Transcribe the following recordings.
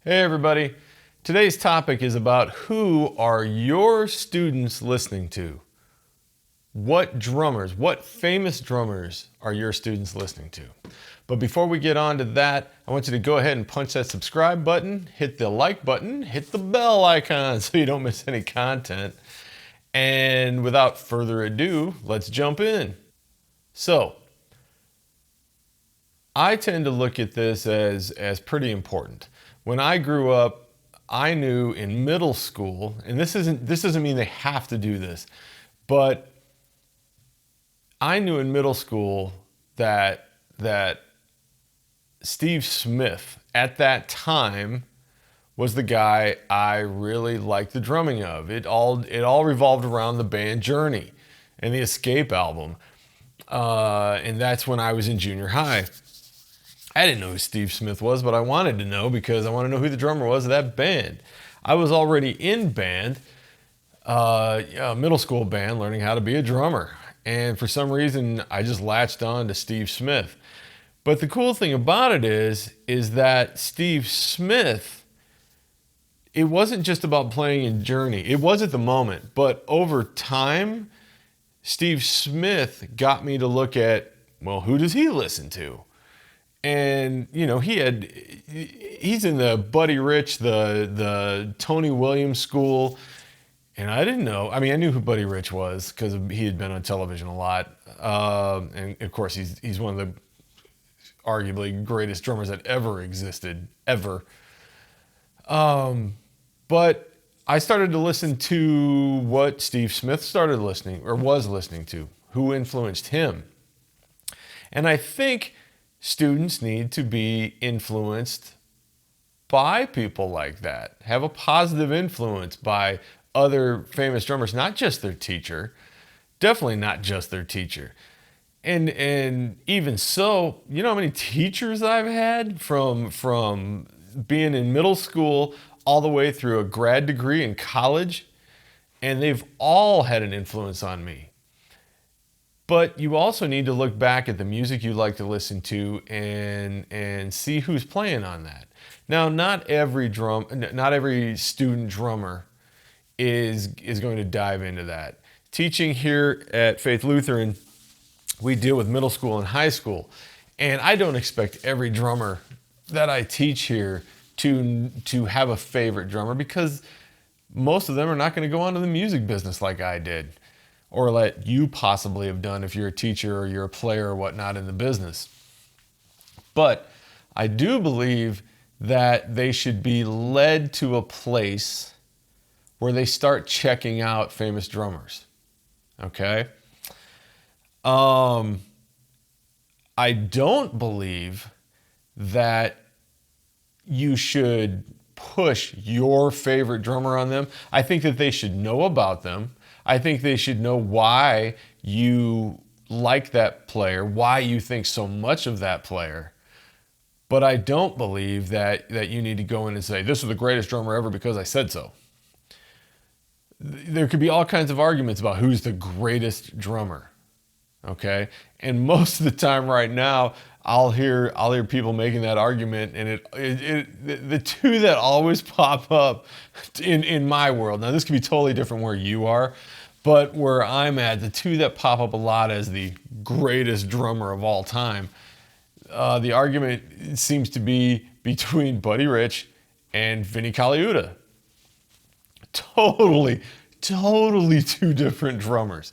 Hey everybody, today's topic is about who are your students listening to? What drummers, what famous drummers are your students listening to? But before we get on to that, I want you to go ahead and punch that subscribe button, hit the like button, hit the bell icon so you don't miss any content. And without further ado, let's jump in. So, I tend to look at this as pretty important. When I grew up, I knew in middle school, and this doesn't mean they have to do this, but I knew in middle school that Steve Smith at that time was the guy I really liked the drumming of. It all revolved around the band Journey and the Escape album, and that's when I was in junior high. I didn't know who Steve Smith was, but I wanted to know because I want to know who the drummer was of that band. I was already in band, a middle school band, learning how to be a drummer. And for some reason, I just latched on to Steve Smith. But the cool thing about it is that Steve Smith, it wasn't just about playing in Journey. It was at the moment, but over time, Steve Smith got me to look at, well, who does he listen to? And, you know, he's in the Buddy Rich, the Tony Williams school. And I didn't know, I mean, I knew who Buddy Rich was because he had been on television a lot. And of course, he's one of the arguably greatest drummers that ever existed, ever. But I started to listen to what Steve Smith started listening or was listening to, who influenced him. And I think students need to be influenced by people like that. Have a positive influence by other famous drummers, not just their teacher. Definitely not just their teacher. And even so, you know how many teachers I've had from being in middle school all the way through a grad degree in college, and they've all had an influence on me. But you also need to look back at the music you like to listen to and see who's playing on that. Now, not every student drummer is going to dive into that. Teaching here at Faith Lutheran, we deal with middle school and high school, and I don't expect every drummer that I teach here to have a favorite drummer because most of them are not going to go into the music business like I did, or like you possibly have done if you're a teacher or you're a player or whatnot in the business. But I do believe that they should be led to a place where they start checking out famous drummers. Okay? I don't believe that you should push your favorite drummer on them. I think that they should know about them. I think they should know why you like that player, why you think so much of that player. But I don't believe that you need to go in and say, this is the greatest drummer ever because I said so. There could be all kinds of arguments about who's the greatest drummer, okay? And most of the time right now, I'll hear people making that argument, and the two that always pop up in my world. Now, this could be totally different where you are, but where I'm at, the two that pop up a lot as the greatest drummer of all time, the argument seems to be between Buddy Rich and Vinnie Colaiuta. Totally two different drummers.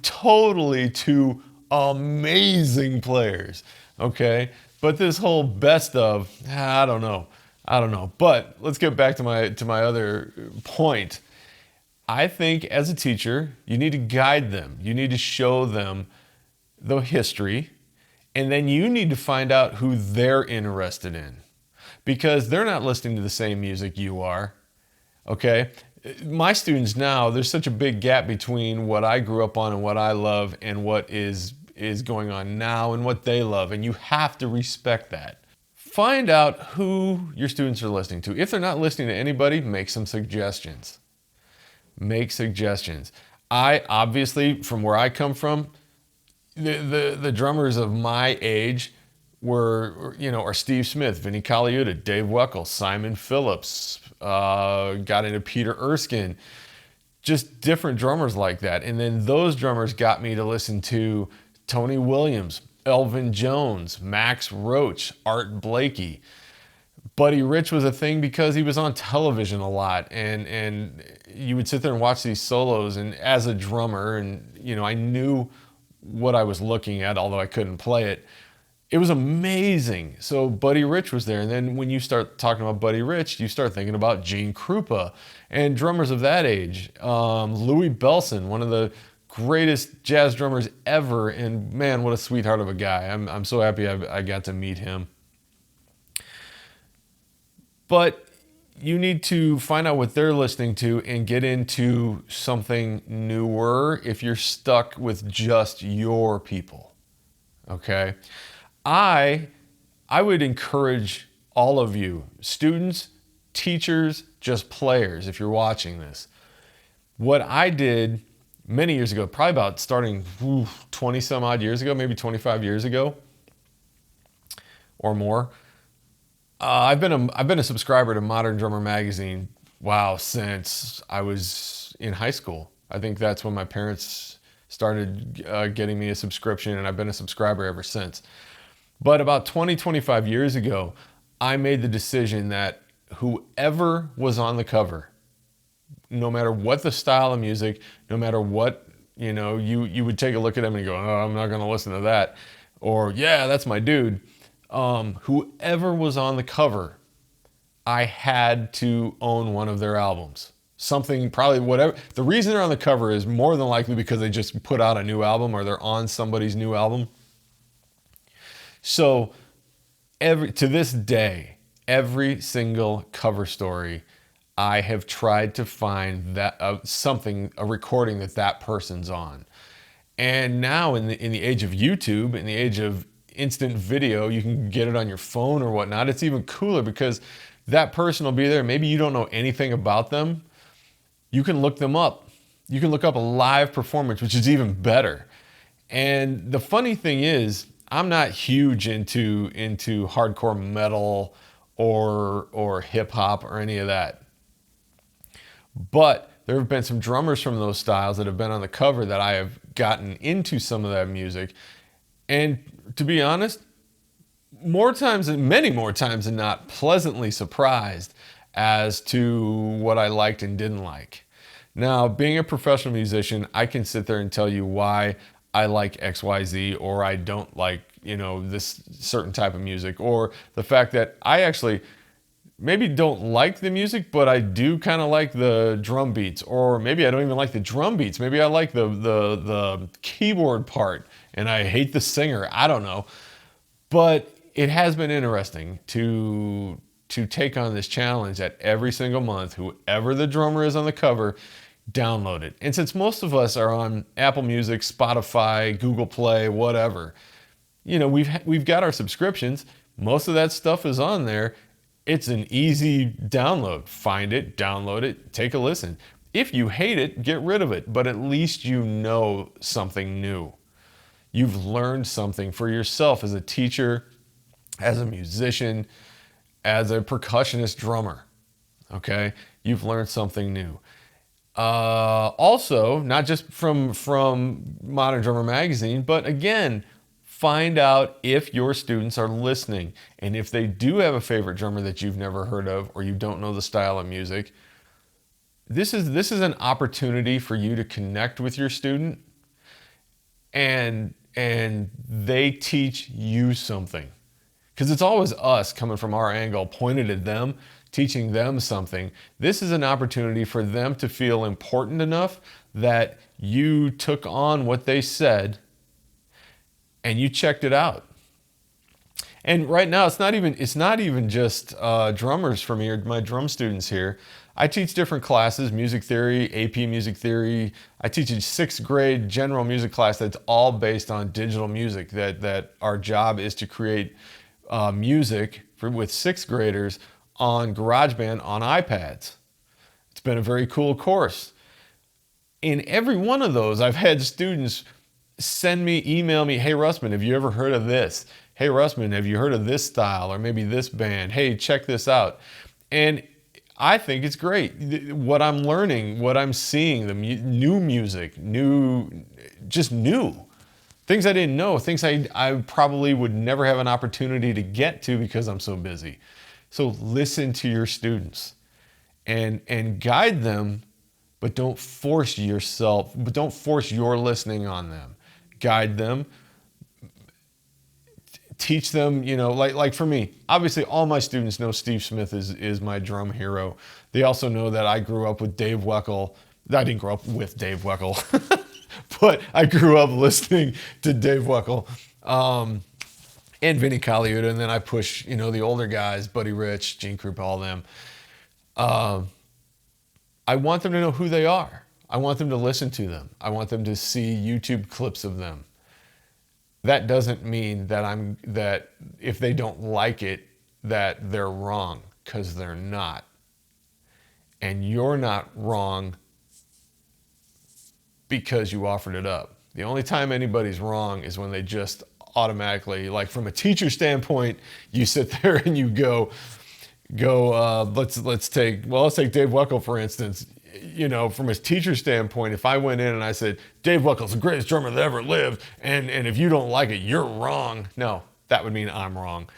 Totally two amazing players, okay? But this whole best of, I don't know. But let's get back to my other point. I think as a teacher, you need to guide them. You need to show them the history, and then you need to find out who they're interested in, because they're not listening to the same music you are, okay? My students now, there's such a big gap between what I grew up on and what I love and what is going on now and what they love, and you have to respect that. Find out who your students are listening to. If they're not listening to anybody, make some suggestions. Make suggestions. I obviously, from where I come from, the drummers of my age are Steve Smith, Vinnie Colaiuta, Dave Weckl, Simon Phillips, got into Peter Erskine, just different drummers like that. And then those drummers got me to listen to Tony Williams, Elvin Jones, Max Roach, Art Blakey. Buddy Rich was a thing because he was on television a lot, and you would sit there and watch these solos, and as a drummer, and I knew what I was looking at, although I couldn't play it. It was amazing. So Buddy Rich was there. And then when you start talking about Buddy Rich, you start thinking about Gene Krupa and drummers of that age. Louis Bellson, one of the greatest jazz drummers ever. And man, what a sweetheart of a guy. I'm so happy I got to meet him. But you need to find out what they're listening to and get into something newer if you're stuck with just your people. Okay? I would encourage all of you, students, teachers, just players, if you're watching this. What I did many years ago, probably about starting 20 some odd years ago, maybe 25 years ago or more. I've been a subscriber to Modern Drummer magazine, since I was in high school. I think that's when my parents started getting me a subscription, and I've been a subscriber ever since. But about 25 years ago, I made the decision that whoever was on the cover, no matter what the style of music, no matter what, you would take a look at them and go, oh, I'm not going to listen to that. Or, yeah, that's my dude. Whoever was on the cover, I had to own one of their albums. Something, probably whatever. The reason they're on the cover is more than likely because they just put out a new album or they're on somebody's new album. So to this day, every single cover story, I have tried to find that a recording that person's on. And now in the age of YouTube, in the age of instant video, you can get it on your phone or whatnot. It's even cooler because that person will be there. Maybe you don't know anything about them. You can look them up. You can look up a live performance, which is even better. And the funny thing is, I'm not huge into hardcore metal or hip hop or any of that. But there have been some drummers from those styles that have been on the cover that I have gotten into some of that music. And to be honest, many more times than not, pleasantly surprised as to what I liked and didn't like. Now, being a professional musician, I can sit there and tell you why I like XYZ or I don't like, this certain type of music, or the fact that I actually maybe don't like the music, but I do kind of like the drum beats, or maybe I don't even like the drum beats. Maybe I like the keyboard part and I hate the singer. I don't know. But it has been interesting to take on this challenge that every single month, whoever the drummer is on the cover, download it. And since most of us are on Apple Music, Spotify, Google Play, whatever, we've got our subscriptions. Most of that stuff is on there. It's an easy download. Find it, download it, take a listen. If you hate it, get rid of it, but at least you know something new. You've learned something for yourself as a teacher, as a musician, as a percussionist drummer. Okay? You've learned something new. Also, not just from Modern Drummer magazine, but again, find out if your students are listening. And if they do have a favorite drummer that you've never heard of, or you don't know the style of music, this is an opportunity for you to connect with your student and they teach you something. Because it's always us coming from our angle, pointed at them, teaching them something. This is an opportunity for them to feel important enough that you took on what they said and you checked it out. And right now, it's not even just drummers for me or my drum students here. I teach different classes, music theory, AP music theory. I teach a 6th grade general music class that's all based on digital music, that our job is to create music with 6th graders on GarageBand on iPads. It's been a very cool course. In every one of those, I've had students email me, hey Russman, have you ever heard of this? Hey, Russman, have you heard of this style or maybe this band? Hey, check this out. And I think it's great. What I'm learning, what I'm seeing, the new music, just new. Things I didn't know, things I probably would never have an opportunity to get to because I'm so busy. So listen to your students and guide them, but don't force your listening on them. Guide them, teach them, like for me, obviously all my students know Steve Smith is my drum hero. They also know that I grew up with Dave Weckl. I didn't grow up with Dave Weckl, but I grew up listening to Dave Weckl and Vinnie Colaiuta, and then I push, the older guys, Buddy Rich, Gene Krupa, all them. I want them to know who they are. I want them to listen to them. I want them to see YouTube clips of them. That doesn't mean that if they don't like it, that they're wrong, because they're not. And you're not wrong because you offered it up. The only time anybody's wrong is when they just automatically, like from a teacher standpoint, you sit there and you go, let's take Dave Weckl, for instance. From a teacher standpoint, if I went in and I said, Dave Weckl the greatest drummer that ever lived, and if you don't like it, you're wrong. No, that would mean I'm wrong.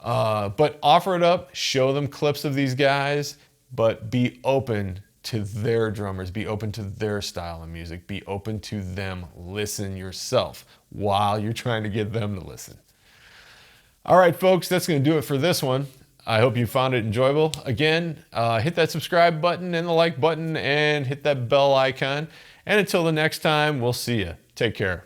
But offer it up, show them clips of these guys, but be open to their drummers, be open to their style of music, be open to them. Listen yourself while you're trying to get them to listen. All right, folks, that's going to do it for this one. I hope you found it enjoyable. Again, hit that subscribe button and the like button and hit that bell icon. And until the next time, we'll see you. Take care.